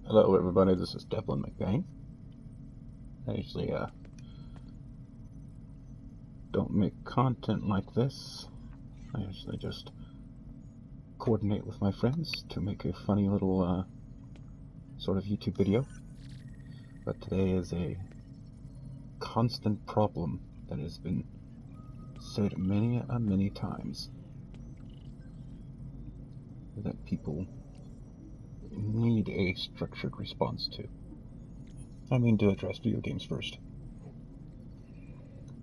Hello everybody, this is Devlin McBain. I usually don't make content like this. I usually just coordinate with my friends to make a funny little sort of YouTube video. But today is a constant problem that has been said many times that people need a structured response to. I mean, to address video games first.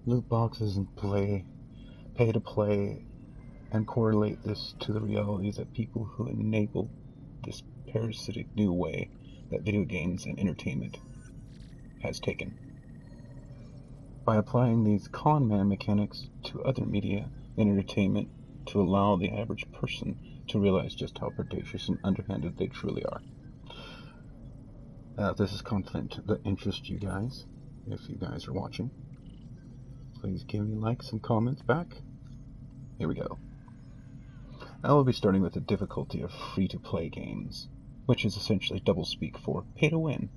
Loot boxes and pay to play, and correlate this to the realities that people who enable this parasitic new way that video games and entertainment has taken. By applying these con man mechanics to other media and entertainment to allow the average person to realize just how predacious and underhanded they truly are. This is content that interests you guys. If you guys are watching, please give me likes and comments back. Here we go. I will be starting with the difficulty of free-to-play games, which is essentially doublespeak for pay-to-win,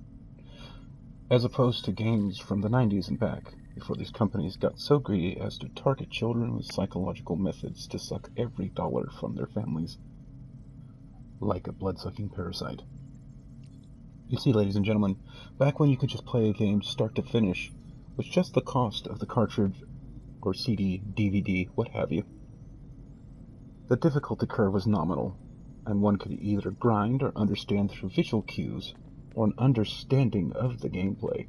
as opposed to games from the 90s and back, before these companies got so greedy as to target children with psychological methods to suck every dollar from their families, like a blood-sucking parasite. You see, ladies and gentlemen, back when you could just play a game start to finish with just the cost of the cartridge or CD, DVD, what have you, the difficulty curve was nominal, and one could either grind or understand through visual cues or an understanding of the gameplay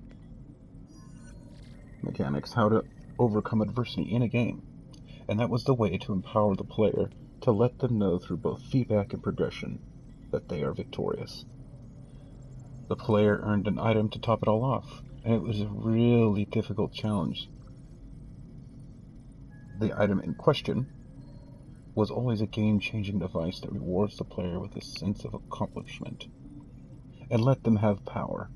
mechanics how to overcome adversity in a game, and that was the way to empower the player to let them know through both feedback and progression that they are victorious. The player earned an item to top it all off, and it was a really difficult challenge. The item in question was always a game-changing device that rewards the player with a sense of accomplishment and let them have power.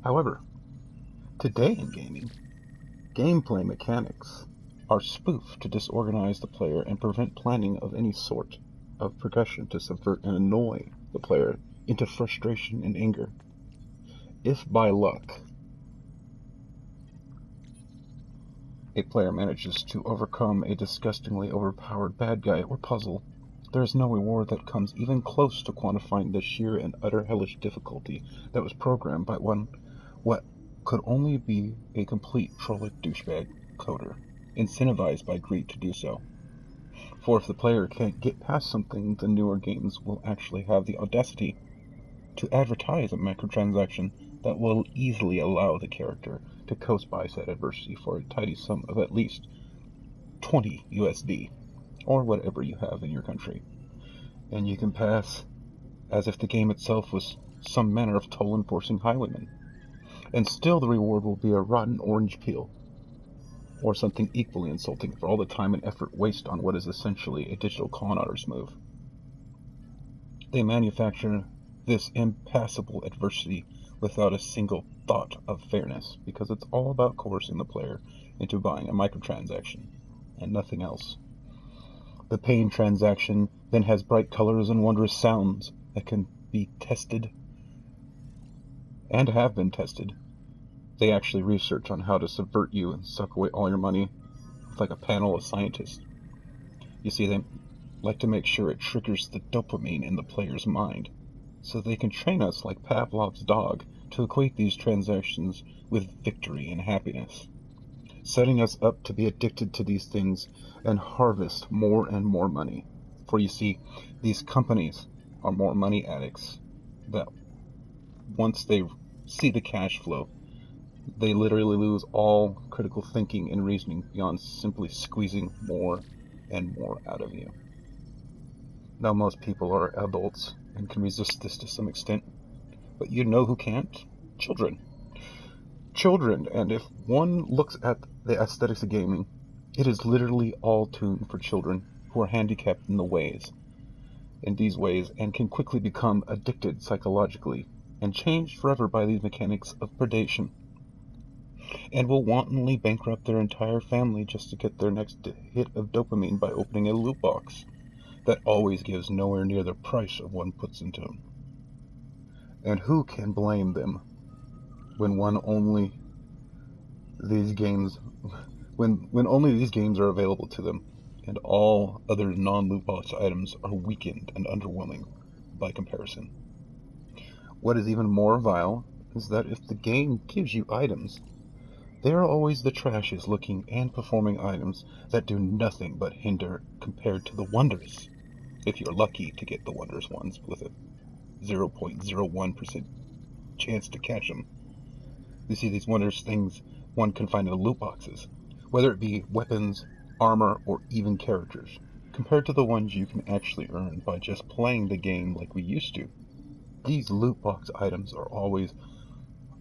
However, today in gaming, gameplay mechanics are spoofed to disorganize the player and prevent planning of any sort of progression to subvert and annoy the player into frustration and anger. If by luck a player manages to overcome a disgustingly overpowered bad guy or puzzle, there is no reward that comes even close to quantifying the sheer and utter hellish difficulty that was programmed by what could only be a complete trollic douchebag coder, incentivized by greed to do so. For if the player can't get past something, the newer games will actually have the audacity to advertise a microtransaction that will easily allow the character to coast by said adversity for a tidy sum of at least 20 USD, or whatever you have in your country, and you can pass as if the game itself was some manner of toll-enforcing highwayman, and still the reward will be a rotten orange peel, or something equally insulting for all the time and effort wasted on what is essentially a digital con artist move. They manufacture this impassable adversity without a single thought of fairness, because it's all about coercing the player into buying a microtransaction, and nothing else. The paying transaction then has bright colors and wondrous sounds that can be tested, and have been tested. They actually research on how to subvert you and suck away all your money with like a panel of scientists. You see, they like to make sure it triggers the dopamine in the player's mind, so they can train us like Pavlov's dog to equate these transactions with victory and happiness, setting us up to be addicted to these things and harvest more and more money. For you see, these companies are more money addicts that once they see the cash flow, they literally lose all critical thinking and reasoning beyond simply squeezing more and more out of you. Now, most people are adults and can resist this to some extent, but you know who can't? Children. And if one looks at the aesthetics of gaming, it is literally all tuned for children who are handicapped in these ways and can quickly become addicted psychologically and changed forever by these mechanics of predation, and will wantonly bankrupt their entire family just to get their next hit of dopamine by opening a loot box that always gives nowhere near the price of one puts into them. And who can blame them when one only these games when only these games are available to them, and all other non-loot box items are weakened and underwhelming by comparison. What is even more vile is that if the game gives you items, they are always the trashiest looking and performing items that do nothing but hinder compared to the wondrous, if you're lucky to get the wondrous ones with a 0.01% chance to catch them. You see, these wondrous things one can find in the loot boxes, whether it be weapons, armor, or even characters, compared to the ones you can actually earn by just playing the game like we used to. These loot box items are always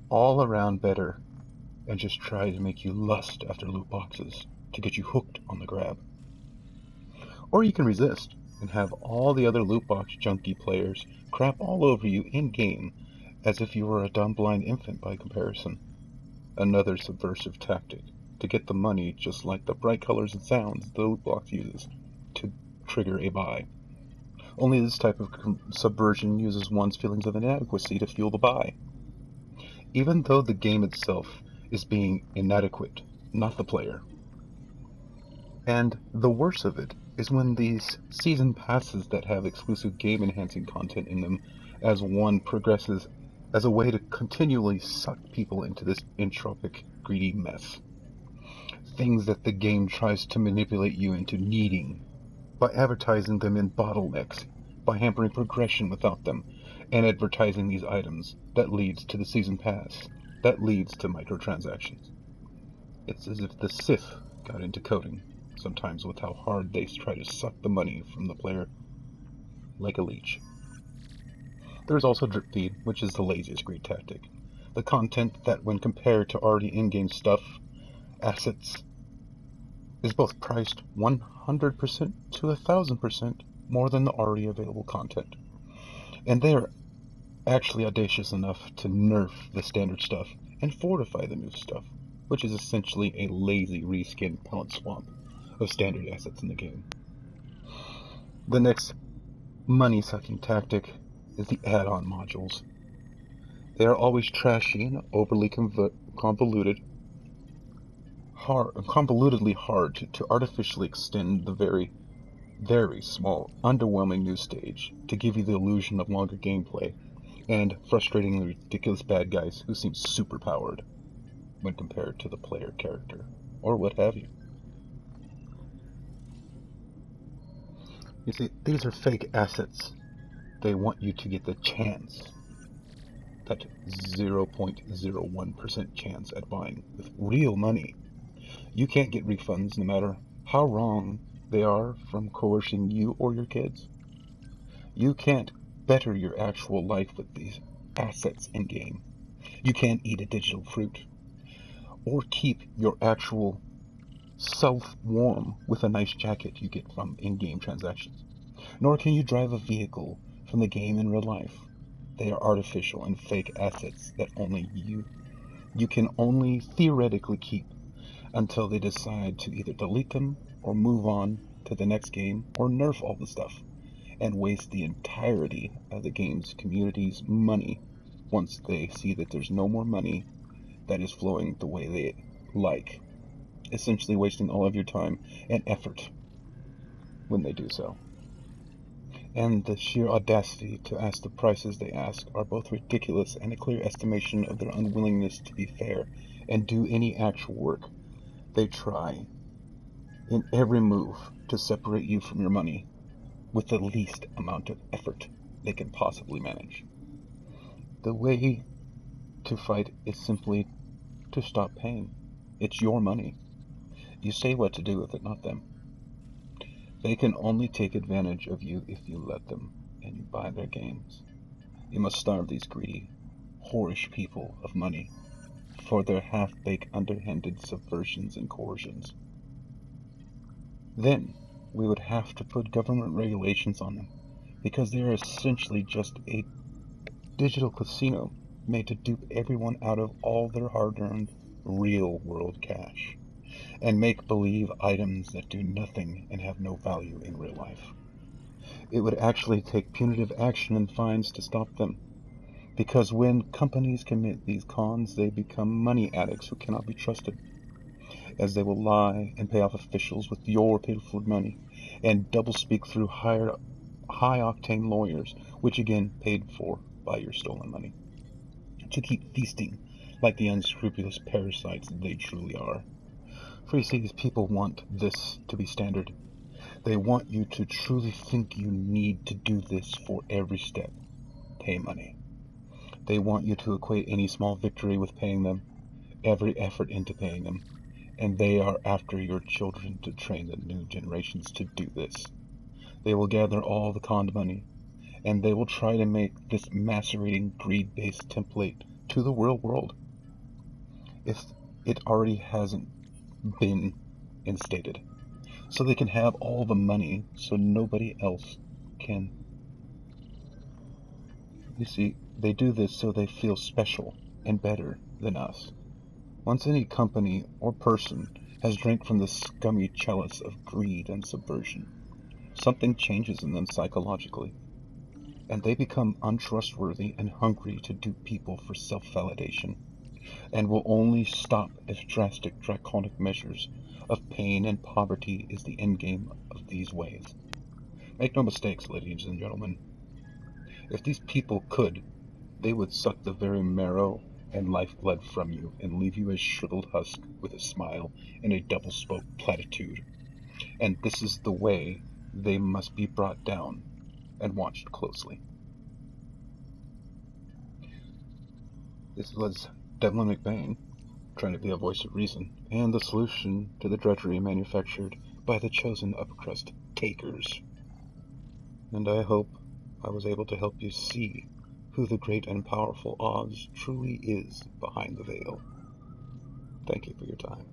all around better and just try to make you lust after loot boxes to get you hooked on the grab. Or you can resist and have all the other loot box junkie players crap all over you in-game as if you were a dumb blind infant by comparison. Another subversive tactic to get the money, just like the bright colors and sounds the loot box uses to trigger a buy. Only this type of subversion uses one's feelings of inadequacy to fuel the buy, even though the game itself is being inadequate, not the player. And the worst of it is when these season passes that have exclusive game-enhancing content in them as one progresses as a way to continually suck people into this entropic, greedy mess. Things that the game tries to manipulate you into needing by advertising them in bottlenecks, by hampering progression without them, and advertising these items that leads to the season pass, that leads to microtransactions. It's as if the Sith got into coding, sometimes with how hard they try to suck the money from the player like a leech. There is also drip feed, which is the laziest greed tactic. The content that, when compared to already in-game stuff, assets, is both priced 100% to 1,000% more than the already available content. And they are actually audacious enough to nerf the standard stuff and fortify the new stuff, which is essentially a lazy reskin palette swap of standard assets in the game. The next money-sucking tactic is the add-on modules. They are always trashy and overly convolutedly hard to artificially extend the very, very small, underwhelming new stage to give you the illusion of longer gameplay and frustratingly ridiculous bad guys who seem super powered when compared to the player character, or what have you. You see, these are fake assets. They want you to get the chance, that 0.01% chance at buying with real money. You can't get refunds no matter how wrong they are from coercing you or your kids. You can't better your actual life with these assets in-game. You can't eat a digital fruit, or keep your actual self warm with a nice jacket you get from in-game transactions. Nor can you drive a vehicle from the game in real life. They are artificial and fake assets that only you can only theoretically keep until they decide to either delete them or move on to the next game or nerf all the stuff and waste the entirety of the game's community's money once they see that there's no more money that is flowing the way they like, essentially wasting all of your time and effort when they do so. And the sheer audacity to ask the prices they ask are both ridiculous and a clear estimation of their unwillingness to be fair and do any actual work. They try, in every move, to separate you from your money with the least amount of effort they can possibly manage. The way to fight is simply to stop paying. It's your money. You say what to do with it, not them. They can only take advantage of you if you let them, and you buy their games. You must starve these greedy, whorish people of money for their half-baked, underhanded subversions and coercions. Then we would have to put government regulations on them, because they are essentially just a digital casino made to dupe everyone out of all their hard-earned, real-world cash, and make-believe items that do nothing and have no value in real life. It would actually take punitive action and fines to stop them, Because when companies commit these cons, they become money addicts who cannot be trusted, as they will lie and pay off officials with your pitiful money, and doublespeak through high-octane lawyers, which again paid for by your stolen money, to keep feasting like the unscrupulous parasites they truly are. For you see, these people want this to be standard. They want you to truly think you need to do this for every step. Pay money. They want you to equate any small victory with paying them, every effort into paying them, and they are after your children to train the new generations to do this. They will gather all the conned money, and they will try to make this macerating greed-based template to the real world, if it already hasn't been instated, so they can have all the money so nobody else can. You see, they do this so they feel special and better than us. Once any company or person has drank from the scummy chalice of greed and subversion, something changes in them psychologically, and they become untrustworthy and hungry to dupe people for self-validation, and will only stop if drastic draconic measures of pain and poverty is the endgame of these ways. Make no mistakes, ladies and gentlemen. If these people could, they would suck the very marrow and lifeblood from you and leave you a shriveled husk with a smile and a double-spoke platitude. And this is the way they must be brought down and watched closely. This was Devlin McBain, trying to be a voice of reason, and the solution to the drudgery manufactured by the chosen upper-crust takers. And I hope I was able to help you see who the great and powerful Oz truly is behind the veil. Thank you for your time.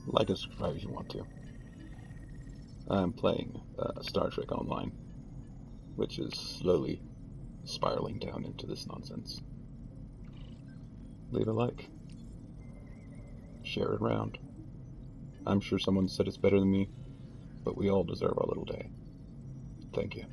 Like and subscribe if you want to. I'm playing Star Trek Online, which is slowly spiraling down into this nonsense. Leave a like. Share it around. I'm sure someone said it's better than me, but we all deserve our little day. Thank you.